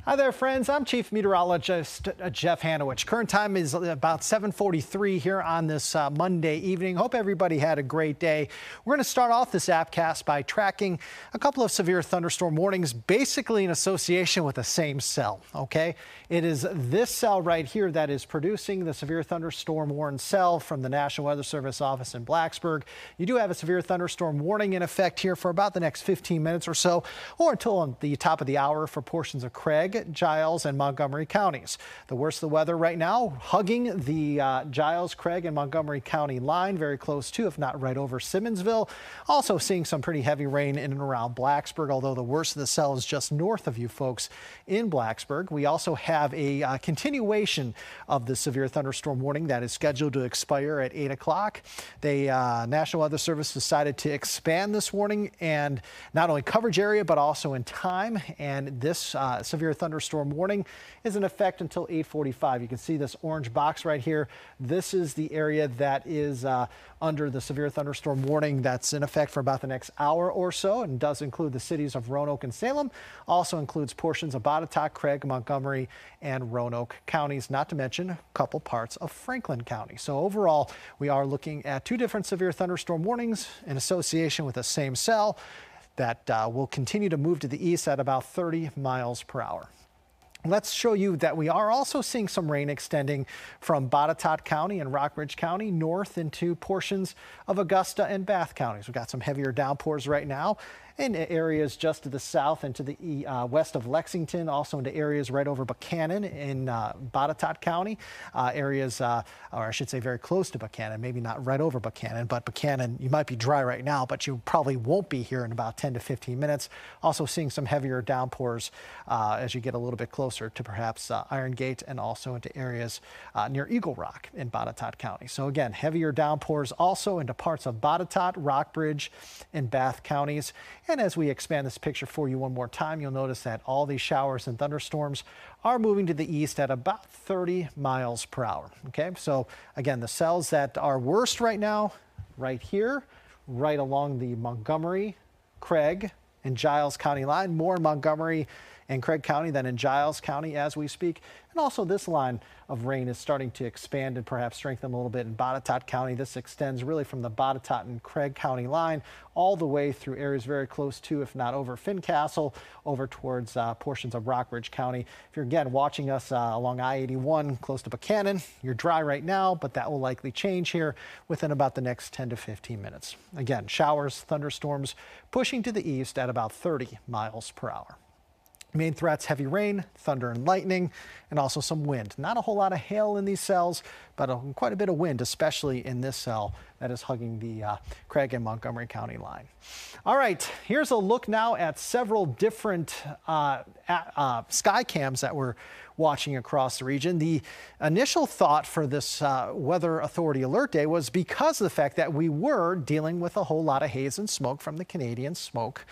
Hi there, friends. I'm Chief Meteorologist Jeff Hanowich. Current time is about 7:43 here on this Monday evening. Hope everybody had a great day. We're going to start off this Appcast by tracking a couple of severe thunderstorm warnings, basically in association with the same cell. Okay, it is this cell right here that is producing the severe thunderstorm warning cell from the National Weather Service office in Blacksburg. You do have a severe thunderstorm warning in effect here for about the next 15 minutes or so, or until on the top of the hour for portions of Craig, Giles, and Montgomery counties. The worst of the weather right now, hugging the Giles, Craig, and Montgomery County line, very close to, if not right over Simmonsville. Also seeing some pretty heavy rain in and around Blacksburg, although the worst of the cell is just north of you folks in Blacksburg. We also have a continuation of the severe thunderstorm warning that is scheduled to expire at 8 o'clock. The National Weather Service decided to expand this warning and not only coverage area, but also in time. And this severe thunderstorm warning is in effect until 8:45. You can see this orange box right here. This is the area that is under the severe thunderstorm warning that's in effect for about the next hour or so, and does include the cities of Roanoke and Salem. Also includes portions of Botetourt, Craig, Montgomery, and Roanoke counties, not to mention a couple parts of Franklin County. So overall, we are looking at two different severe thunderstorm warnings in association with the same cell that will continue to move to the east at about 30 miles per hour. Let's show you that we are also seeing some rain extending from Botetourt County and Rockbridge County north into portions of Augusta and Bath counties. We've got some heavier downpours right now in areas just to the south and to the west of Lexington, also into areas right over Buchanan in Botetourt County, areas, or I should say very close to Buchanan, maybe not right over Buchanan, but Buchanan, you might be dry right now, but you probably won't be here in about 10 to 15 minutes. Also seeing some heavier downpours as you get a little bit closer to perhaps Iron Gate and also into areas near Eagle Rock in Botetourt County. So again, heavier downpours also into parts of Botetourt, Rockbridge, and Bath counties. And as we expand this picture for you one more time, you'll notice that all these showers and thunderstorms are moving to the east at about 30 miles per hour. Okay, so again, the cells that are worst right now, right here, right along the Montgomery, Craig, and Giles County line, more in Montgomery and Craig County than in Giles County as we speak. And also this line of rain is starting to expand and perhaps strengthen a little bit in Botetourt County. This extends really from the Botetourt and Craig County line all the way through areas very close to, if not over Fincastle, over towards portions of Rockbridge County. If you're again watching us along I-81 close to Buchanan, you're dry right now, but that will likely change here within about the next 10 to 15 minutes. Again, showers, thunderstorms pushing to the east at about 30 miles per hour. Main threats: heavy rain, thunder and lightning, and also some wind. Not a whole lot of hail in these cells, but quite a bit of wind, especially in this cell that is hugging the Craig and Montgomery County line. All right, here's a look now at several different sky cams that we're watching across the region. The initial thought for this Weather Authority Alert Day was because of the fact that we were dealing with a whole lot of haze and smoke from the Canadian smoke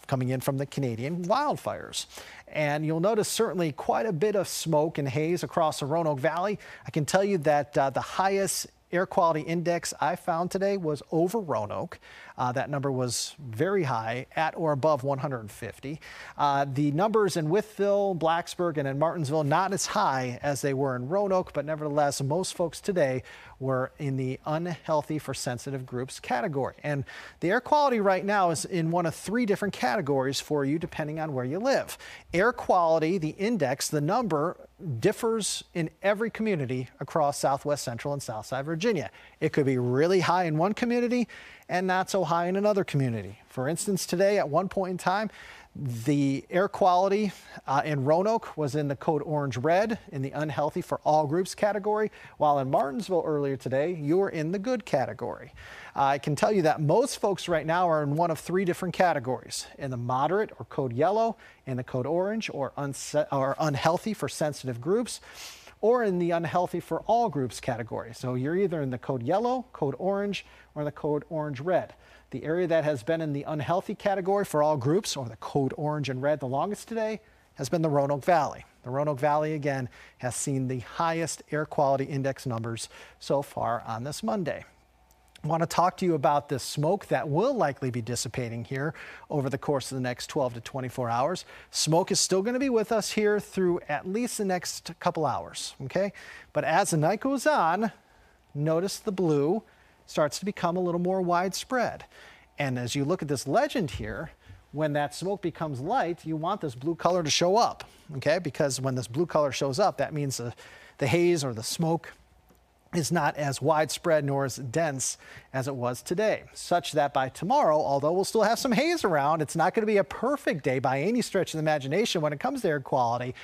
coming in from the Canadian wildfires. And you'll notice certainly quite a bit of smoke and haze across the Roanoke Valley. I can tell you that the highest air quality index I found today was over Roanoke. That number was very high, at or above 150. The numbers in Wytheville, Blacksburg, and in Martinsville not as high as they were in Roanoke, but nevertheless, most folks today were in the unhealthy for sensitive groups category. And the air quality right now is in one of three different categories for you, depending on where you live. Air quality, the index, the number differs in every community across Southwest Central and Southside Virginia. It could be really high in one community and not so high in another community. For instance, today at one point in time, the air quality in Roanoke was in the code orange red in the unhealthy for all groups category, while in Martinsville earlier today, you were in the good category. I can tell you that most folks right now are in one of three different categories: in the moderate or code yellow, in the code orange or unhealthy for sensitive groups, or in the unhealthy for all groups category. So you're either in the code yellow, code orange, or the code orange red. The area that has been in the unhealthy category for all groups, or the code orange and red, the longest today has been the Roanoke Valley. The Roanoke Valley, again, has seen the highest air quality index numbers so far on this Monday. I want to talk to you about the smoke that will likely be dissipating here over the course of the next 12 to 24 hours. Smoke is still going to be with us here through at least the next couple hours, okay? But as the night goes on, notice the blue starts to become a little more widespread. And as you look at this legend here, when that smoke becomes light, you want this blue color to show up, okay? Because when this blue color shows up, that means the haze or the smoke is not as widespread nor as dense as it was today, such that by tomorrow, although we'll still have some haze around, it's not going to be a perfect day by any stretch of the imagination when it comes to air quality.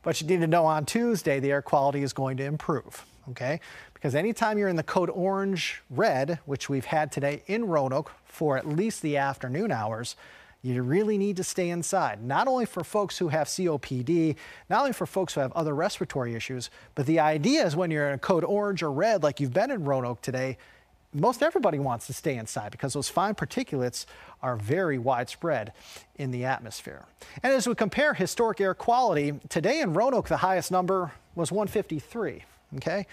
But you need to know on Tuesday, the air quality is going to improve, okay? Because anytime you're in the code orange red, which we've had today in Roanoke for at least the afternoon hours, you really need to stay inside, not only for folks who have COPD, not only for folks who have other respiratory issues, but the idea is when you're in a code orange or red, like you've been in Roanoke today, most everybody wants to stay inside because those fine particulates are very widespread in the atmosphere. And as we compare historic air quality, today in Roanoke, the highest number was 153, okay?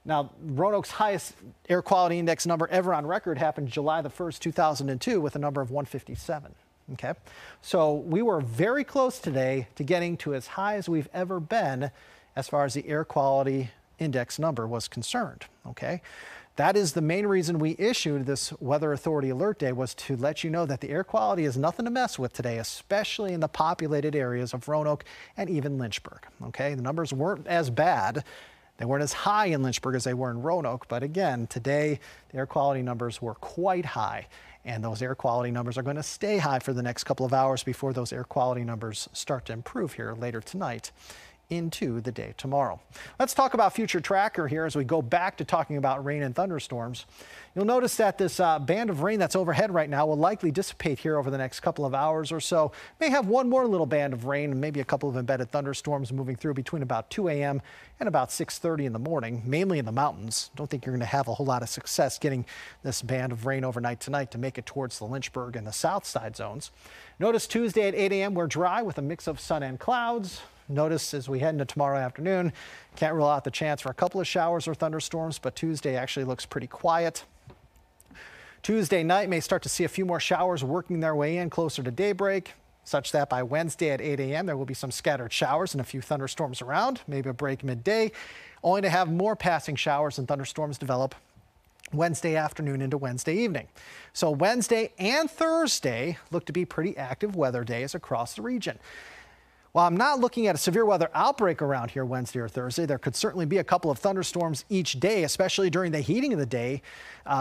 Now, Roanoke's highest air quality index number ever on record happened July the 1st, 2002 with a number of 157, okay? So we were very close today to getting to as high as we've ever been as far as the air quality index number was concerned, okay? That is the main reason we issued this Weather Authority Alert Day, was to let you know that the air quality is nothing to mess with today, especially in the populated areas of Roanoke and even Lynchburg, okay? The numbers weren't as bad. They weren't as high in Lynchburg as they were in Roanoke, but again, today the air quality numbers were quite high, and those air quality numbers are going to stay high for the next couple of hours before those air quality numbers start to improve here later tonight into the day tomorrow. Let's talk about Future Tracker here as we go back to talking about rain and thunderstorms. You'll notice that this band of rain that's overhead right now will likely dissipate here over the next couple of hours or so. May have one more little band of rain and maybe a couple of embedded thunderstorms moving through between about 2 a.m. and about 6:30 in the morning, mainly in the mountains. Don't think you're going to have a whole lot of success getting this band of rain overnight tonight to make it towards the Lynchburg and the south side zones. Notice Tuesday at 8 a.m. we're dry with a mix of sun and clouds. Notice as we head into tomorrow afternoon, can't rule out the chance for a couple of showers or thunderstorms, but Tuesday actually looks pretty quiet. Tuesday night may start to see a few more showers working their way in closer to daybreak, such that by Wednesday at 8 a.m. there will be some scattered showers and a few thunderstorms around, maybe a break midday, only to have more passing showers and thunderstorms develop Wednesday afternoon into Wednesday evening. So Wednesday and Thursday look to be pretty active weather days across the region. While I'm not looking at a severe weather outbreak around here Wednesday or Thursday, there could certainly be a couple of thunderstorms each day, especially during the heating of the day,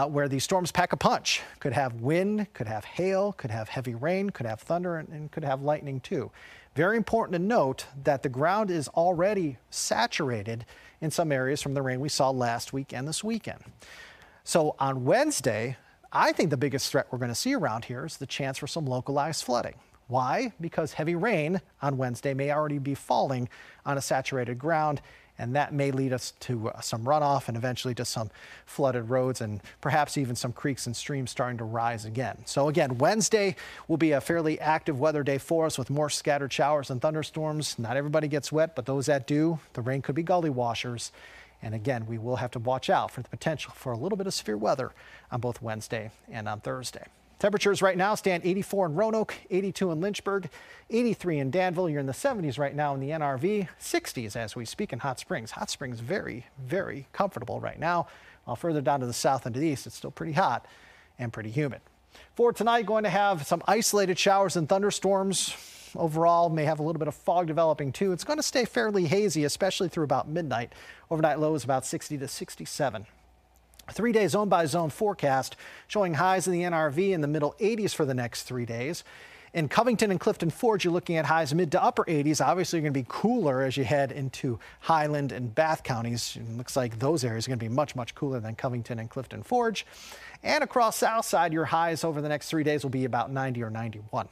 where these storms pack a punch. Could have wind, could have hail, could have heavy rain, could have thunder, and could have lightning too. Very important to note that the ground is already saturated in some areas from the rain we saw last week and this weekend. So on Wednesday, I think the biggest threat we're going to see around here is the chance for some localized flooding. Why? Because heavy rain on Wednesday may already be falling on a saturated ground, and that may lead us to some runoff and eventually to some flooded roads and perhaps even some creeks and streams starting to rise again. So again, Wednesday will be a fairly active weather day for us with more scattered showers and thunderstorms. Not everybody gets wet, but those that do, the rain could be gully washers. And again, we will have to watch out for the potential for a little bit of severe weather on both Wednesday and on Thursday. Temperatures right now stand 84 in Roanoke, 82 in Lynchburg, 83 in Danville. You're in the 70s right now in the NRV, 60s as we speak in Hot Springs. Hot Springs very, very comfortable right now. While further down to the south and to the east, it's still pretty hot and pretty humid. For tonight, going to have some isolated showers and thunderstorms. Overall, may have a little bit of fog developing too. It's going to stay fairly hazy, especially through about midnight. Overnight lows about 60 to 67. 3-day zone by zone forecast showing highs in the NRV in the middle 80s for the next 3 days. In Covington and Clifton Forge, you're looking at highs mid to upper 80s. Obviously, you're going to be cooler as you head into Highland and Bath counties. It looks like those areas are going to be much, much cooler than Covington and Clifton Forge. And across Southside, your highs over the next 3 days will be about 90 or 91.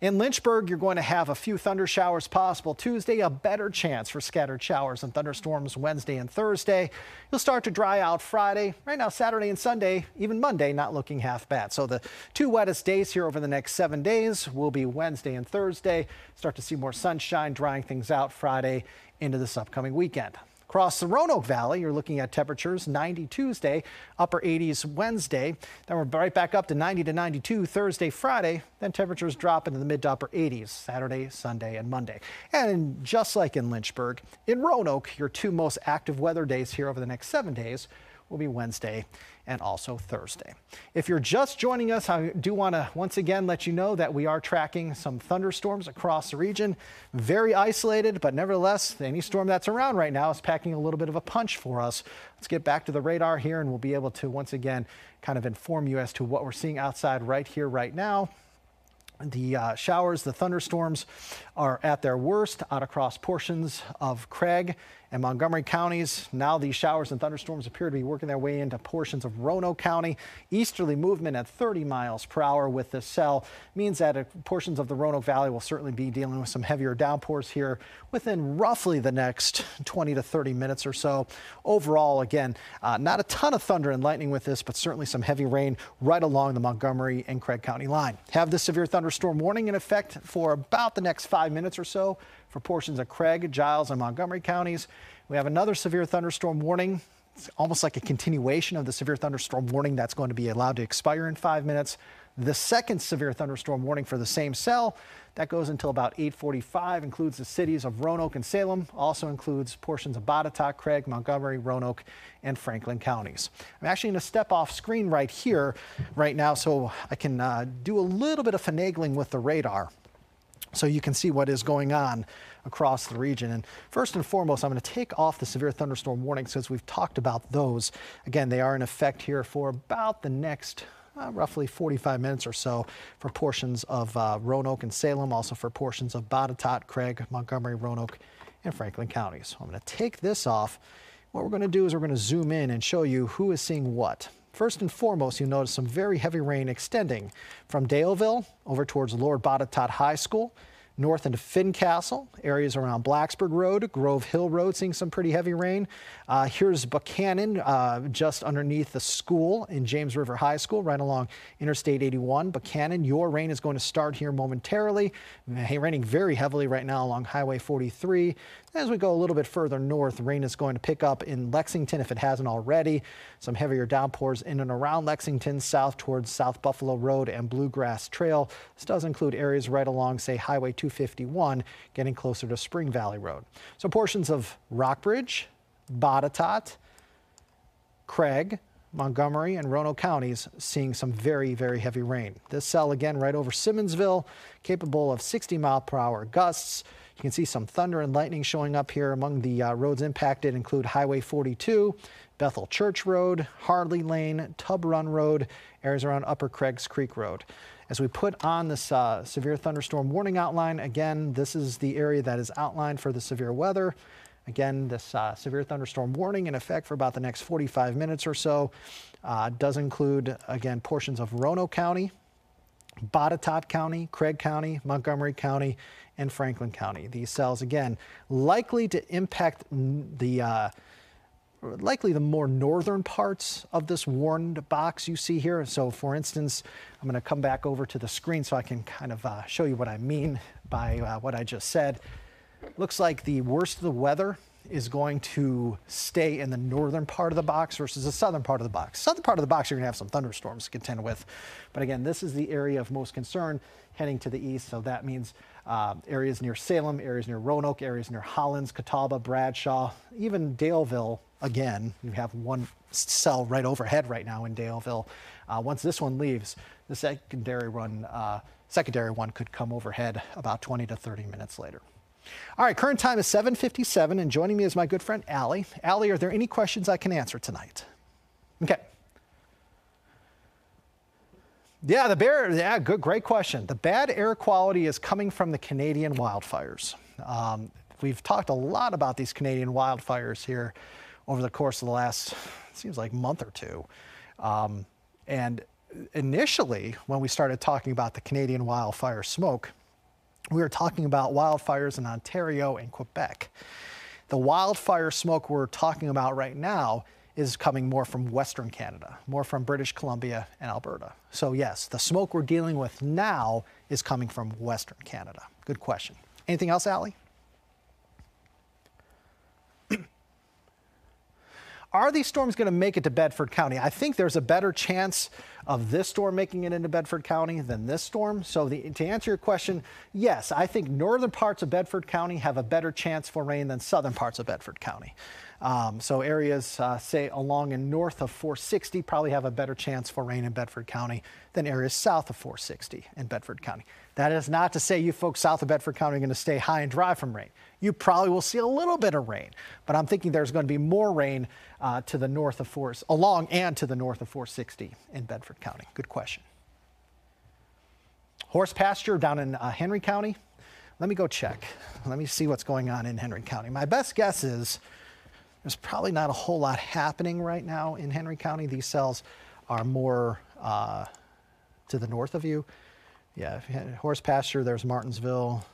In Lynchburg, you're going to have a few thunder showers possible Tuesday, a better chance for scattered showers and thunderstorms Wednesday and Thursday. You'll start to dry out Friday. Right now, Saturday and Sunday, even Monday, not looking half bad. So the two wettest days here over the next 7 days will be Wednesday and Thursday. Start to see more sunshine, drying things out Friday into this upcoming weekend. Across the Roanoke Valley, you're looking at temperatures 90 Tuesday, upper 80s Wednesday. Then we're right back up to 90 to 92 Thursday, Friday. Then temperatures drop into the mid to upper 80s Saturday, Sunday, and Monday. And just like in Lynchburg, in Roanoke, your two most active weather days here over the next 7 days will be Wednesday and also Thursday. If you're just joining us, I do want to once again let you know that we are tracking some thunderstorms across the region. Very isolated, but nevertheless, any storm that's around right now is packing a little bit of a punch for us. Let's get back to the radar here, and we'll be able to once again kind of inform you as to what we're seeing outside right here, right now. The showers, the thunderstorms are at their worst out across portions of Craig and Montgomery counties. Now these showers and thunderstorms appear to be working their way into portions of Roanoke County. Easterly movement at 30 miles per hour with this cell means that portions of the Roanoke Valley will certainly be dealing with some heavier downpours here within roughly the next 20 to 30 minutes or so. Overall, again, not a ton of thunder and lightning with this, but certainly some heavy rain right along the Montgomery and Craig County line. Have this severe thunderstorm warning in effect for about the next 5 minutes or so for portions of Craig, Giles, and Montgomery counties. We have another severe thunderstorm warning. It's almost like a continuation of the severe thunderstorm warning that's going to be allowed to expire in 5 minutes. The second severe thunderstorm warning for the same cell that goes until about 8:45, includes the cities of Roanoke and Salem, also includes portions of Botetourt, Craig, Montgomery, Roanoke, and Franklin counties. I'm actually going to step off screen right here right now so I can do a little bit of finagling with the radar so you can see what is going on across the region. And first and foremost, I'm going to take off the severe thunderstorm warning since we've talked about those. Again, they are in effect here for about the next roughly 45 minutes or so for portions of Roanoke and Salem, also for portions of Botetourt, Craig, Montgomery, Roanoke, and Franklin counties. So I'm going to take this off. What we're going to do is we're going to zoom in and show you who is seeing what. First and foremost, you'll notice some very heavy rain extending from Daleville over towards Lord Botetourt High School, north into Fincastle, areas around Blacksburg Road, Grove Hill Road, seeing some pretty heavy rain. Here's Buchanan, just underneath the school in James River High School, right along Interstate 81. Buchanan, your rain is going to start here momentarily. Raining very heavily right now along Highway 43. As we go a little bit further north, rain is going to pick up in Lexington if it hasn't already. Some heavier downpours in and around Lexington, south towards South Buffalo Road and Bluegrass Trail. This does include areas right along, say, Highway 251, getting closer to Spring Valley Road. So portions of Rockbridge, Botetourt, Craig, Montgomery, and Roanoke counties seeing some very, very heavy rain. This cell again right over Simmonsville, capable of 60-mile-per-hour gusts. You can see some thunder and lightning showing up here. Among the roads impacted include Highway 42, Bethel Church Road, Harley Lane, Tub Run Road, areas around Upper Craigs Creek Road. As we put on this severe thunderstorm warning outline, again, this is the area that is outlined for the severe weather. Again, this severe thunderstorm warning in effect for about the next 45 minutes or so does include, again, portions of Roanoke County, Botetourt County, Craig County, Montgomery County, and Franklin County. These cells, again, likely to impact the more northern parts of this warned box you see here. So, for instance, I'm going to come back over to the screen so I can kind of show you what I mean by what I just said. Looks like the worst of the weather is going to stay in the northern part of the box versus the southern part of the box. Southern part of the box, you're going to have some thunderstorms to contend with. But again, this is the area of most concern heading to the east. So that means areas near Salem, areas near Roanoke, areas near Hollins, Catawba, Bradshaw, even Daleville. Again, you have one cell right overhead right now in Daleville. Once this one leaves, the secondary one could come overhead about 20 to 30 minutes later. All right, current time is 7:57, and joining me is my good friend Allie. Allie, are there any questions I can answer tonight? Okay. Yeah, great question. The bad air quality is coming from the Canadian wildfires. We've talked a lot about these Canadian wildfires here over the course of the last, it seems like, month or two. And initially, when we started talking about the Canadian wildfire smoke, we were talking about wildfires in Ontario and Quebec. The wildfire smoke we're talking about right now is coming more from Western Canada, more from British Columbia and Alberta. So yes, the smoke we're dealing with now is coming from Western Canada. Good question. Anything else, Allie? Are these storms going to make it to Bedford County? I think there's a better chance of this storm making it into Bedford County than this storm. So to answer your question, yes, I think northern parts of Bedford County have a better chance for rain than southern parts of Bedford County. So areas, say, along and north of 460 probably have a better chance for rain in Bedford County than areas south of 460 in Bedford County. That is not to say you folks south of Bedford County are going to stay high and dry from rain. You probably will see a little bit of rain, but I'm thinking there's going to be more rain to the north of along and to the north of 460 in Bedford County. Good question. Horse pasture down in Henry County. Let me go check. Let me see what's going on in Henry County. My best guess is there's probably not a whole lot happening right now in Henry County. These cells are more to the north of you. Yeah, if you had horse pasture, there's Martinsville.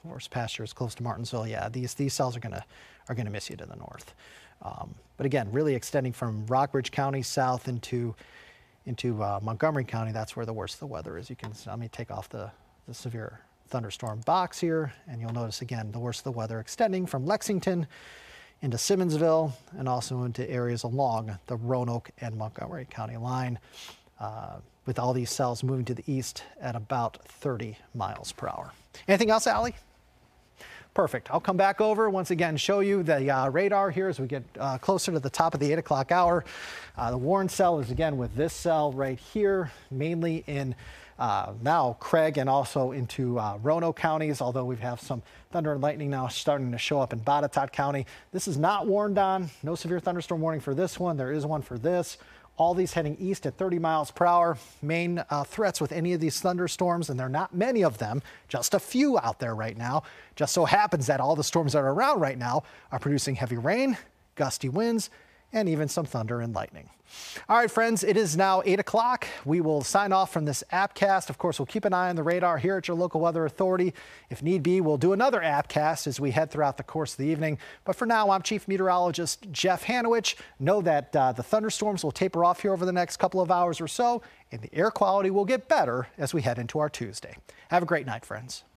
Horse pasture is close to Martinsville. Yeah, these cells are gonna miss you to the north. But again, really extending from Rockbridge County south into Montgomery County. That's where the worst of the weather is. Let me take off the severe thunderstorm box here, and you'll notice again the worst of the weather extending from Lexington into Simmonsville and also into areas along the Roanoke and Montgomery County line, with all these cells moving to the east at about 30 miles per hour. Anything else, Allie? Perfect. I'll come back over once again, show you the radar here as we get closer to the top of the 8 o'clock hour. The Warren cell is again with this cell right here, mainly in now Craig and also into Roanoke counties, although we have some thunder and lightning now starting to show up in Botetourt County. This is not warned on. No severe thunderstorm warning for this one. There is one for this. All these heading east at 30 miles per hour. Main threats with any of these thunderstorms, and there are not many of them, just a few out there right now. Just so happens that all the storms that are around right now are producing heavy rain, gusty winds, and even some thunder and lightning. All right, friends, it is now 8 o'clock. We will sign off from this Appcast. Of course, we'll keep an eye on the radar here at your local weather authority. If need be, we'll do another Appcast as we head throughout the course of the evening. But for now, I'm Chief Meteorologist Jeff Hanowich. Know that the thunderstorms will taper off here over the next couple of hours or so, and the air quality will get better as we head into our Tuesday. Have a great night, friends.